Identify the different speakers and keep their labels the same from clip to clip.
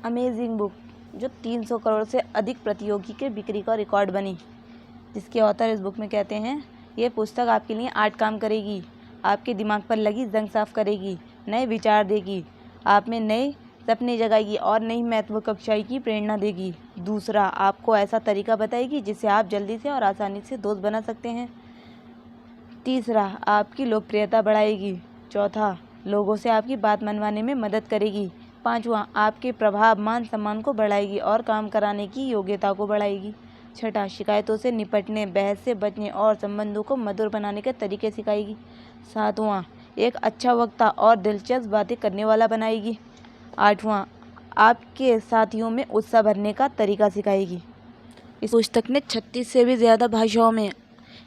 Speaker 1: Amazing book जो 300 करोड़ से अधिक प्रतियोगी के बिक्री का रिकॉर्ड बनी, जिसके ऑथर इस बुक में कहते हैं ये पुस्तक आपके लिए 8 काम करेगी, आपके दिमाग पर लगी जंग साफ करेगी, नए विचार देगी, आप में नए सपने जगाएगी और नई महत्वाकांक्षाएं की प्रेरणा देगी। दूसरा, आपको ऐसा तरीका बताएगी जिससे आप जल्दी से और आसानी से दोस्त बना सकते हैं। तीसरा, आपकी लोकप्रियता बढ़ाएगी। चौथा, लोगों से आपकी बात मनवाने में मदद करेगी। पाँचवा, आपके प्रभाव मान सम्मान को बढ़ाएगी और काम कराने की योग्यता को बढ़ाएगी। छठा, शिकायतों से निपटने, बहस से बचने और संबंधों को मधुर बनाने के तरीके सिखाएगी। सातवां, एक अच्छा वक्ता और दिलचस्प बातें करने वाला बनाएगी। आठवां, आपके साथियों में उत्साह भरने का तरीका सिखाएगी। इस पुस्तक ने 36 से भी ज़्यादा भाषाओं में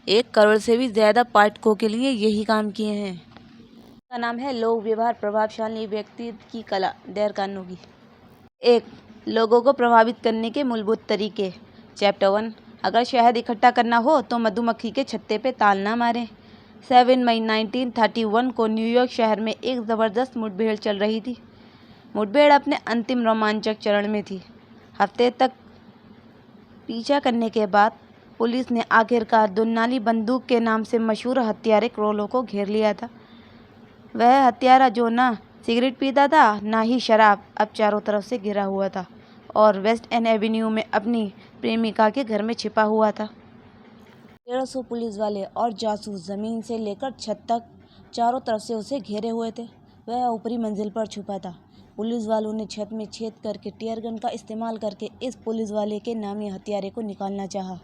Speaker 1: 1 करोड़ से भी ज़्यादा पाठकों के लिए यही काम किए हैं। का नाम है लोक व्यवहार प्रभावशाली व्यक्ति की कला, डेल कार्नेगी। 1. लोगों को प्रभावित करने के मूलभूत तरीके। चैप्टर 1, अगर शहद इकट्ठा करना हो तो मधुमक्खी के छत्ते पे ताल ना मारें। 7 मई 1931 को न्यूयॉर्क शहर में एक ज़बरदस्त मुठभेड़ चल रही थी। मुठभेड़ अपने अंतिम रोमांचक चरण में थी। हफ्ते तक पीछा करने के बाद पुलिस ने आखिरकार दुन्नाली बंदूक के नाम से मशहूर हत्यारे क्रोलो को घेर लिया था। वह हत्यारा जो ना सिगरेट पीता था ना ही शराब, अब चारों तरफ से घिरा हुआ था और वेस्ट एंड एवेन्यू में अपनी प्रेमिका के घर में छिपा हुआ था। 150 पुलिस वाले और जासूस ज़मीन से लेकर छत तक चारों तरफ से उसे घेरे हुए थे। वह ऊपरी मंजिल पर छुपा था। पुलिस वालों ने छत में छेद करके टीयर गन का इस्तेमाल करके इस पुलिस वाले के नामी हत्यारे को निकालना चाहा।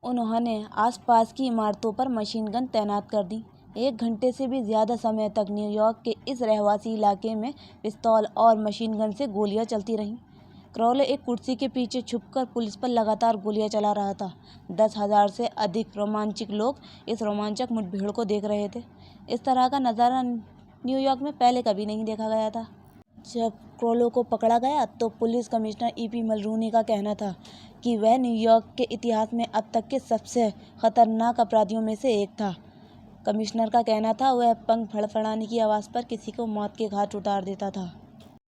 Speaker 1: उन्होंने आसपास की इमारतों पर मशीन गन तैनात कर दी। 1 घंटे से भी ज़्यादा समय तक न्यूयॉर्क के इस रहवासी इलाके में पिस्तौल और मशीन गन से गोलियां चलती रहीं। क्रोलो एक कुर्सी के पीछे छुपकर पुलिस पर लगातार गोलियां चला रहा था। 10,000 से अधिक रोमांचित लोग इस रोमांचक मुठभेड़ को देख रहे थे। इस तरह का नज़ारा न्यूयॉर्क में पहले कभी नहीं देखा गया था। जब क्रोलो को पकड़ा गया तो पुलिस कमिश्नर E.P. मलरूनी का कहना था कि वह न्यूयॉर्क के इतिहास में अब तक के सबसे खतरनाक अपराधियों में से एक था। कमिश्नर का कहना था वह पंख फड़फड़ाने की आवाज़ पर किसी को मौत के घाट उतार देता था।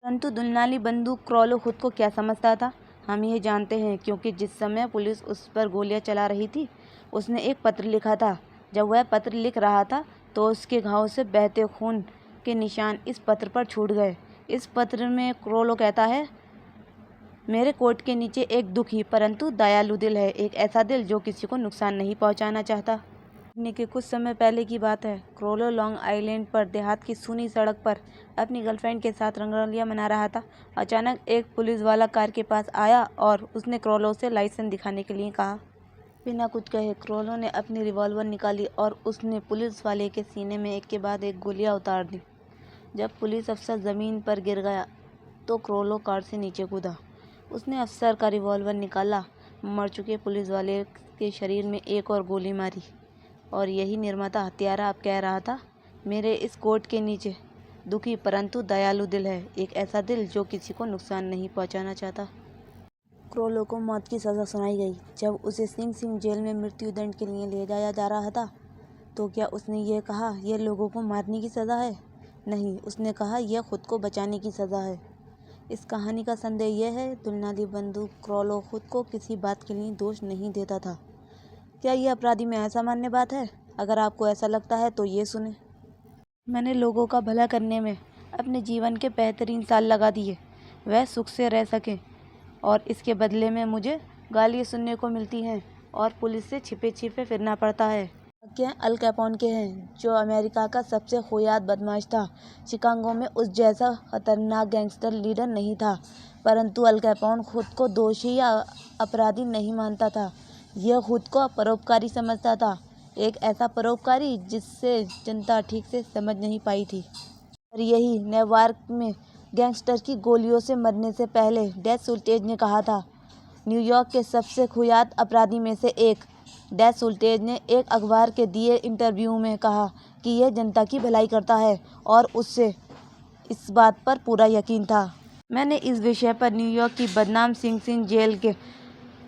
Speaker 1: परंतु दुन्नाली बंदूक क्रोलो खुद को क्या समझता था, हम ये जानते हैं क्योंकि जिस समय पुलिस उस पर गोलियां चला रही थी उसने एक पत्र लिखा था। जब वह पत्र लिख रहा था तो उसके घाव से बहते खून के निशान इस पत्र पर छूट गए। इस पत्र में क्रोलो कहता है, मेरे कोट के नीचे एक दुखी परंतु दयालु दिल है, एक ऐसा दिल जो किसी को नुकसान नहीं पहुंचाना चाहता। लिखने के कुछ समय पहले की बात है। क्रोलो लॉन्ग आइलैंड पर देहात की सूनी सड़क पर अपनी गर्लफ्रेंड के साथ रंगरलियां मना रहा था। अचानक एक पुलिस वाला कार के पास आया और उसने क्रोलो से लाइसेंस दिखाने के लिए कहा। बिना कुछ कहे क्रोलो ने अपनी रिवॉल्वर निकाली और उसने पुलिस वाले के सीने में एक के बाद एक गोलियां उतार दी। जब पुलिस अफसर ज़मीन पर गिर गया तो क्रोलो कार से नीचे कूदा। उसने अफसर का रिवॉल्वर निकाला, मर चुके पुलिस वाले के शरीर में एक और गोली मारी और यही निर्माता हत्यारा अब कह रहा था, मेरे इस कोट के नीचे दुखी परंतु दयालु दिल है, एक ऐसा दिल जो किसी को नुकसान नहीं पहुंचाना चाहता। क्रोलो को मौत की सज़ा सुनाई गई। जब उसे सिंग सिंग जेल में मृत्युदंड के लिए ले जाया जा रहा था तो क्या उसने ये कहा यह लोगों को मारने की सज़ा है? नहीं, उसने कहा यह खुद को बचाने की सज़ा है। इस कहानी का संदेश यह है, दुन्नाली बंदूक क्रोलो खुद को किसी बात के लिए दोष नहीं देता था। क्या यह अपराधी में असामान्य बात है? अगर आपको ऐसा लगता है तो ये सुने। मैंने लोगों का भला करने में अपने जीवन के बेहतरीन साल लगा दिए, वह सुख से रह सकें, और इसके बदले में मुझे गालियाँ सुनने को मिलती हैं और पुलिस से छिपे छिपे फिरना पड़ता है। वाक्य अल कैपोन के हैं, जो अमेरिका का सबसे खोयात बदमाश था। शिकागो में उस जैसा खतरनाक गैंगस्टर लीडर नहीं था, परंतु अल कैपोन खुद को दोषी या अपराधी नहीं मानता था। यह खुद को परोपकारी समझता था, एक ऐसा परोपकारी जिससे जनता ठीक से समझ नहीं पाई थी। और यही न्यूयॉर्क में गैंगस्टर की गोलियों से मरने से पहले डेथ सुल्टेज ने कहा था। न्यूयॉर्क के सबसे खुयात अपराधी में से एक डेथ सुल्टेज ने एक अखबार के दिए इंटरव्यू में कहा कि यह जनता की भलाई करता है और उससे इस बात पर पूरा यकीन था। मैंने इस विषय पर न्यूयॉर्क की बदनाम सिंग सिंग जेल के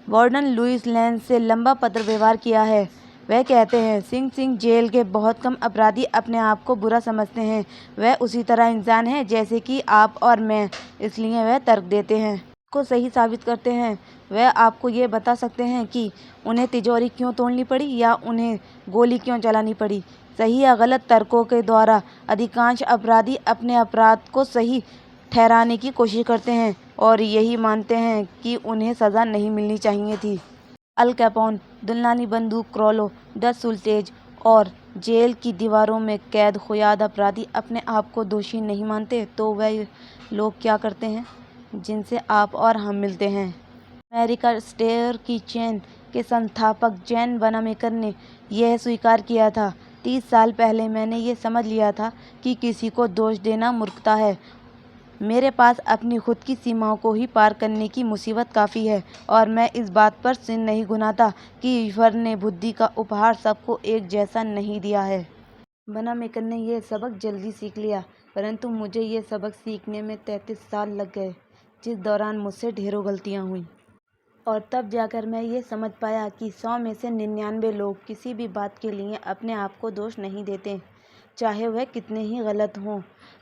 Speaker 1: वार्डन लुइस लेन से लंबा पत्र व्यवहार किया है। वह कहते हैं सिंह जेल के बहुत कम अपराधी अपने आप को बुरा समझते हैं। वह उसी तरह इंसान है जैसे कि आप और मैं, इसलिए वह तर्क देते हैं, को सही साबित करते हैं। वह आपको ये बता सकते हैं कि उन्हें तिजोरी क्यों तोड़नी पड़ी या उन्हें गोली क्यों चलानी पड़ी। सही या गलत तर्कों के द्वारा अधिकांश अपराधी अपने अपराध को सही ठहराने की कोशिश करते हैं और यही मानते हैं कि उन्हें सज़ा नहीं मिलनी चाहिए थी। अल कैपोन, दुल्हानी बंदूक क्रॉलो, डच सुल्टेज और जेल की दीवारों में कैद खुयाद अपराधी अपने आप को दोषी नहीं मानते, तो वह लोग क्या करते हैं जिनसे आप और हम मिलते हैं। अमेरिका स्टेयर की चेन के संस्थापक जैन वनामेकर ने यह स्वीकार किया था। 30 साल पहले मैंने ये समझ लिया था कि किसी को दोष देना मूर्खता है। मेरे पास अपनी खुद की सीमाओं को ही पार करने की मुसीबत काफ़ी है और मैं इस बात पर सिर नहीं गुनाता कि ईश्वर ने बुद्धि का उपहार सबको एक जैसा नहीं दिया है। वनामेकर ने यह सबक जल्दी सीख लिया, परंतु मुझे ये सबक सीखने में 33 साल लग गए, जिस दौरान मुझसे ढेरों गलतियाँ हुईं। और तब जाकर मैं ये समझ पाया कि 100 में से 99 लोग किसी भी बात के लिए अपने आप को दोष नहीं देते, चाहे वह कितने ही गलत हों,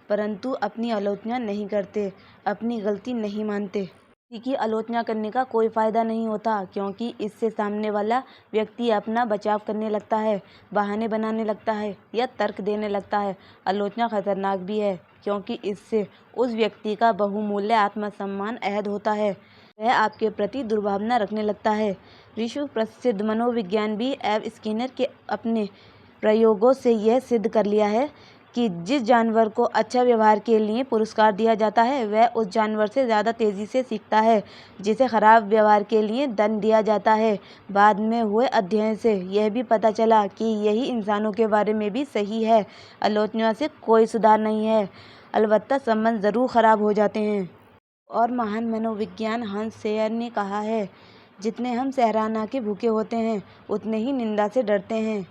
Speaker 1: परंतु अपनी आलोचना नहीं करते, अपनी गलती नहीं मानते। किसी की आलोचना करने का कोई फ़ायदा नहीं होता, क्योंकि इससे सामने वाला व्यक्ति अपना बचाव करने लगता है, बहाने बनाने लगता है या तर्क देने लगता है। आलोचना खतरनाक भी है, क्योंकि इससे उस व्यक्ति का बहुमूल्य आत्मसम्मान अहद होता है। वह आपके प्रति दुर्भावना रखने लगता है। विश्व प्रसिद्ध मनोविज्ञान भी एफ स्किनर के अपने प्रयोगों से यह सिद्ध कर लिया है कि जिस जानवर को अच्छा व्यवहार के लिए पुरस्कार दिया जाता है, वह उस जानवर से ज़्यादा तेज़ी से सीखता है जिसे खराब व्यवहार के लिए दंड दिया जाता है। बाद में हुए अध्ययन से यह भी पता चला कि यही इंसानों के बारे में भी सही है। आलोचना से कोई सुधार नहीं है, अलबत्ता संबंध ज़रूर खराब हो जाते हैं। और महान मनोविज्ञान हंस सेयर ने कहा है, जितने हम सराहना के भूखे होते हैं, उतने ही निंदा से डरते हैं।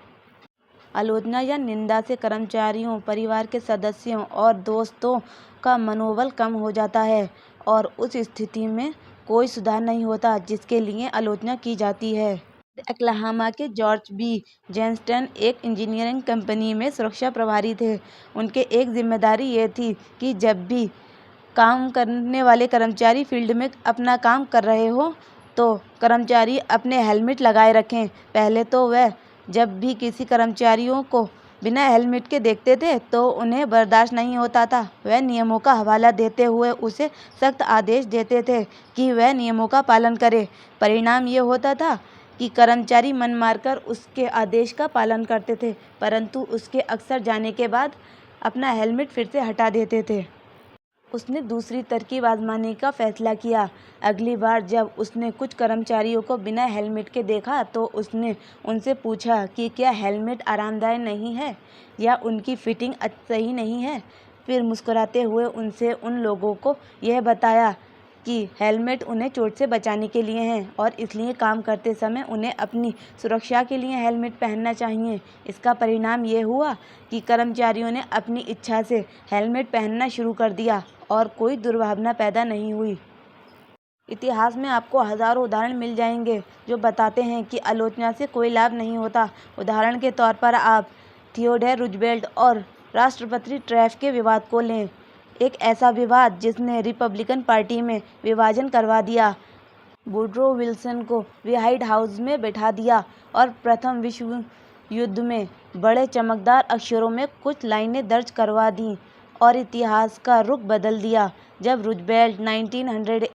Speaker 1: आलोचना या निंदा से कर्मचारियों, परिवार के सदस्यों और दोस्तों का मनोबल कम हो जाता है और उस स्थिति में कोई सुधार नहीं होता जिसके लिए आलोचना की जाती है। ओक्लाहोमा के जॉर्ज बी. जेनस्टन एक इंजीनियरिंग कंपनी में सुरक्षा प्रभारी थे। उनके एक जिम्मेदारी ये थी कि जब भी काम करने वाले कर्मचारी फील्ड में अपना काम कर रहे हो तो कर्मचारी अपने हेलमेट लगाए रखें। पहले तो वह जब भी किसी कर्मचारियों को बिना हेलमेट के देखते थे तो उन्हें बर्दाश्त नहीं होता था। वह नियमों का हवाला देते हुए उसे सख्त आदेश देते थे कि वह नियमों का पालन करे। परिणाम ये होता था कि कर्मचारी मन मारकर उसके आदेश का पालन करते थे, परंतु उसके अक्सर जाने के बाद अपना हेलमेट फिर से हटा देते थे। उसने दूसरी तरकीब आजमाने का फैसला किया। अगली बार जब उसने कुछ कर्मचारियों को बिना हेलमेट के देखा तो उसने उनसे पूछा कि क्या हेलमेट आरामदायक नहीं है या उनकी फिटिंग सही नहीं है। फिर मुस्कुराते हुए उनसे उन लोगों को यह बताया कि हेलमेट उन्हें चोट से बचाने के लिए हैं और इसलिए काम करते समय उन्हें अपनी सुरक्षा के लिए हेलमेट पहनना चाहिए। इसका परिणाम ये हुआ कि कर्मचारियों ने अपनी इच्छा से हेलमेट पहनना शुरू कर दिया और कोई दुर्भावना पैदा नहीं हुई। इतिहास में आपको हज़ारों उदाहरण मिल जाएंगे जो बताते हैं कि आलोचना से कोई लाभ नहीं होता। उदाहरण के तौर पर आप थियोडोर रूजवेल्ट और राष्ट्रपति ट्रैफ के विवाद को लें। एक ऐसा विवाद जिसने रिपब्लिकन पार्टी में विभाजन करवा दिया। वुडरो विल्सन को व्हाइट हाउस में बैठा दिया और प्रथम विश्व युद्ध में बड़े चमकदार अक्षरों में कुछ लाइनें दर्ज करवा दीं और इतिहास का रुख बदल दिया। जब रूजवेल्ट